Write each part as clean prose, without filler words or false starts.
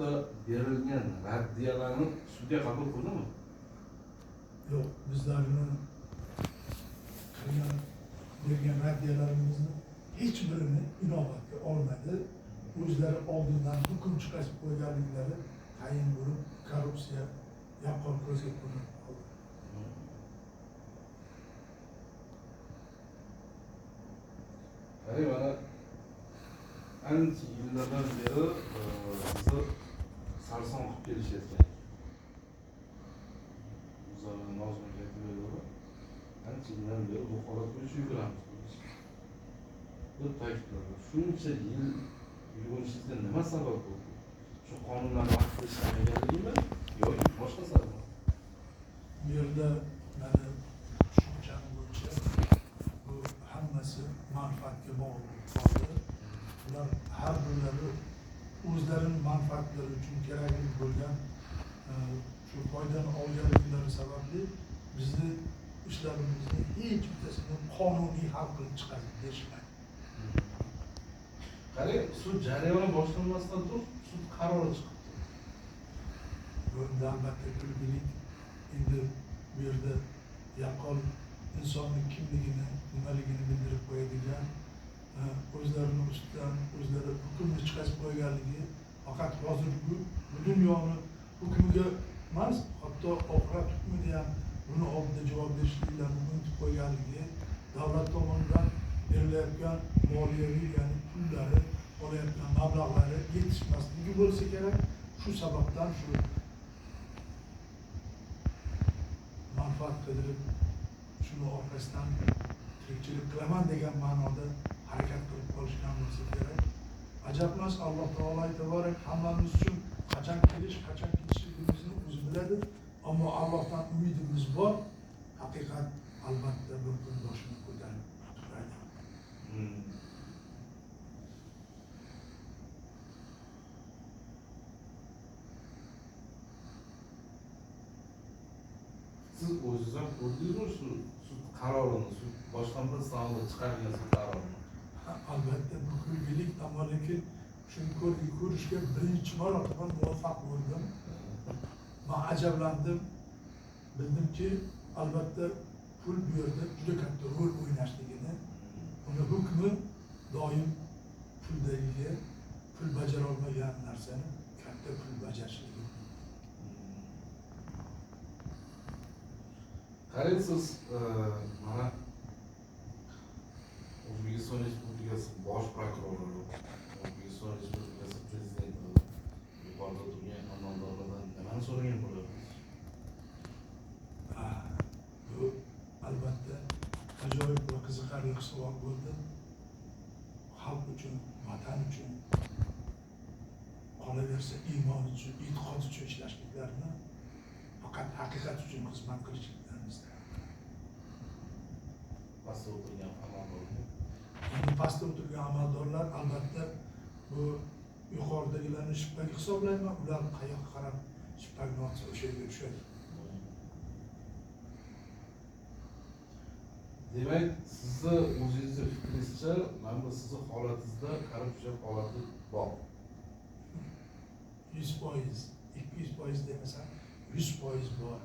sudda berilgan raddiyalarni sudya qabul qildimi? Yo'q, bizlarni qilgan bergan raddiyalarimizni hech birini inobatga olmadi. O'zlari oldindan hukm chiqarib qo'yganliklari tayin bo'lib, korrupsiya yaqqol ko'zga ko'rinib qoldi. Qarang, mana ancha yillardan beri bizni sarson qilib kelishayotgan. O'zlari nozim aytib ancha yildan beri bu holat bo'yicha yuguramiz. Bir ta'kidladi. Shuncha yil yurishingizga nima sabab bo'ldi? Shu qonunlar vaqtida ishlamaganligimi yoki boshqa sabab? Bu yerda mani tushuncham bo'yicha bu hammasi manfaatga bog'liq qoldi. Ular har birlari o'zlarining manfaatlari uchun kerakli bo'lgan shu foydani olganliklari sababli bizni ishlarimizni hech bittasini qonuniy hal qilib chiqarib berishmaydi. Qarang, sud jarayoni boshlanmasdan turib sud qarori chiqibdi. Bunda albatta kulgilik, endi bu yerda yaqqol insonning kimligini, nimaligini bildirib qo'yadigan, o'zlarini ustidan o'zlari hukmni chiqarib qo'yganligi faqat hozir bu dunyoni hukmiga emas, hatto oxirat hukmida ham buni oldida javob berishliklarini unutib qo'yganligi, davlat tomonidan berilayotgan moliyaviy, ya'ni pullari, olayotgan mablag'lari yetishmasligi bo'lsa kerak. Shu sababdan shu manfaat qidirib, shuni orqasidan tirikchilik qilaman degan ma'noda harakat qilib qolishgan bo'lsa kerak. Ajab emas, Alloh taolo taborak hammamiz uchun qachon kelish, qachon ketishligimizni o'zi biladi. Ammo Allohdan umidimiz bor. Haqiqat albatta bir kun boshini ko'tarib turadi. Siz o'zingiz ham ko'rdingizmi shu sud qarorini, sud boshqa bir sonda chiqargan sud qarorini? Albatta bu kulgilik, ammo lekin shuni ko'rishga birinchi marotaba muvaffaq bo'ldim. Men ajablandim. Bildimki, albatta pul bu yerda juda katta rol o'ynashligini, uni hukmi doim puldagi, pul bajara olmagan narsani katta pul bajarishligi. Qarang, siz mana O'zbekiston Respublikasi bosh prokurori, O'zbekiston Respublikasi prezidenti yuqorida turgan amaldorlardan nimani so'ragan bo'lasiz? Bu albatta ajoyib va qiziqarli savol bo'ldi. Xalq uchun, vatan uchun, qolaversa iymon uchun, e'tiqod uchun ishlashliklarini, faqat haqiqat uchun xizmat qilishliklarini istayman. Pastda o'tirgan amaldorlar. Endi pastda o'tirgan amaldorlar albatta bu yuqoridagilarni shippaga hisoblayman. Ular qayoqqa qarab shippagini otsa o'sha yerga tushadi. Demak, sizni o'zingizning fikringizcha, mana sizni holatingizda korrupsiya holati bor. 100%, 200% demasam 100% bor.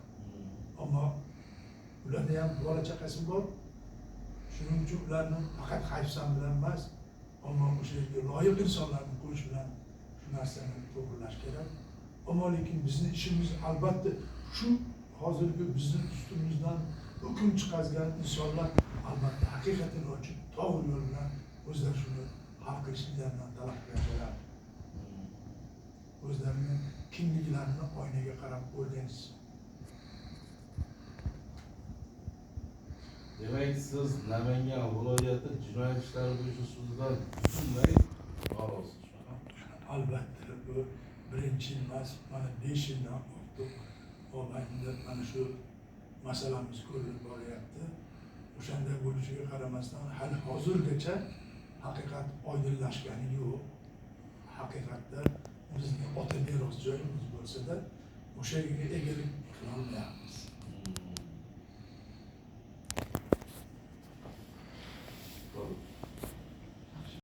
Ammo ularda ham bola chaqasi bor. Shuning uchun ularni faqat hayfsan bilan emas, ammo o'sha yerga loyiq insonlarni qo'yish bilan shu narsani to'g'rilash kerak. Ammo lekin bizning ishimiz albatta shu hozirgi bizning ustimizdan hukm chiqargan insonlar albatta haqiqatini ochib, to'g'ri yo'l bilan o'zlari shuni hal qilishliklarini talab qilaveradi. O'zlarining kimliklarini oynaga qarab o'rganishsin. Demak, siz Namangan viloyati jinoyat ishlari bo'yicha sudidan butunlay norozisiz. Albatta bu birinchi emas, mana 5 yildan ortiq mobaynida mana shu masalamiz ko'rilib boryapti. O'shanday bo'lishiga qaramasdan hali hozirgacha haqiqat oydinlashgani yo'q. Haqiqatda bizning ota meros joyimiz bo'lsa-da, o'sha yerga egalik qila olmayapmiz.